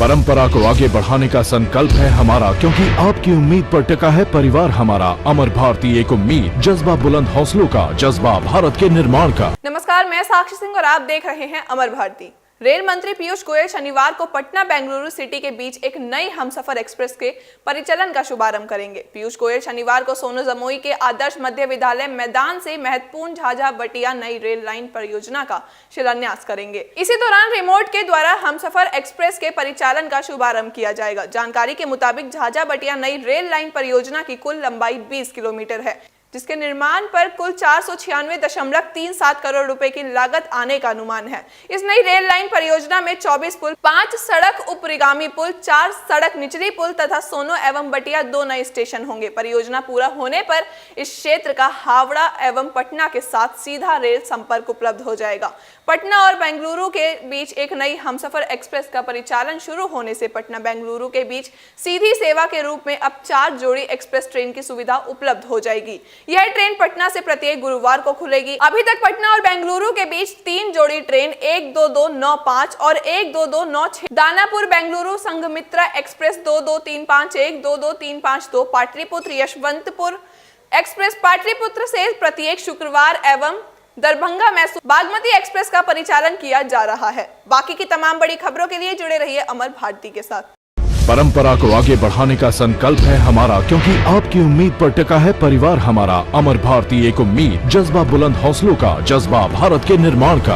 परंपरा को आगे बढ़ाने का संकल्प है हमारा, क्योंकि आपकी उम्मीद पर टिका है परिवार हमारा। अमर भारती एक उम्मीद, जज्बा बुलंद हौसलों का, जज्बा भारत के निर्माण का। नमस्कार, मैं साक्षी सिंह और आप देख रहे हैं अमर भारती। रेल मंत्री पीयूष गोयल शनिवार को पटना बेंगलुरु सिटी के बीच एक नई हमसफर एक्सप्रेस के परिचालन का शुभारंभ करेंगे। पीयूष गोयल शनिवार को सोनू जमोई के आदर्श मध्य विद्यालय मैदान से महत्वपूर्ण झाझा बटिया नई रेल लाइन परियोजना का शिलान्यास करेंगे। इसी दौरान रिमोट के द्वारा हमसफर एक्सप्रेस के परिचालन का शुभारंभ किया जाएगा। जानकारी के मुताबिक झाझा बटिया नई रेल लाइन परियोजना की कुल लंबाई 20 किलोमीटर है, जिसके निर्माण पर कुल 496.37 करोड़ रुपए की लागत आने का अनुमान है। इस नई रेल लाइन परियोजना में 24 पुल, 5 सड़क उपरिगामी पुल, 4 सड़क निचली पुल तथा सोनो एवं बटिया 2 नए स्टेशन होंगे। परियोजना पूरा होने पर इस क्षेत्र का हावड़ा एवं पटना के साथ सीधा रेल संपर्क उपलब्ध हो जाएगा। पटना और बेंगलुरु के बीच एक नई हमसफर एक्सप्रेस का परिचालन शुरू होने से पटना बेंगलुरु के बीच सीधी सेवा के रूप में अब 4 जोड़ी एक्सप्रेस ट्रेन की सुविधा उपलब्ध हो जाएगी। यह ट्रेन पटना से प्रत्येक गुरुवार को खुलेगी। अभी तक पटना और बेंगलुरु के बीच 3 जोड़ी ट्रेन 12295 और 12296, दानापुर बेंगलुरु संघमित्रा एक्सप्रेस 22351, 22352, पाटलिपुत्र यशवंतपुर एक्सप्रेस पाटलिपुत्र से प्रत्येक शुक्रवार एवं दरभंगा मैसूर बागमती एक्सप्रेस का परिचालन किया जा रहा है। बाकी की तमाम बड़ी खबरों के लिए जुड़े रहिए अमर भारती के साथ। परंपरा को आगे बढ़ाने का संकल्प है हमारा, क्योंकि आपकी उम्मीद पर टिका है परिवार हमारा। अमर भारती एक उम्मीद, जज्बा बुलंद हौसलों का, जज्बा भारत के निर्माण का।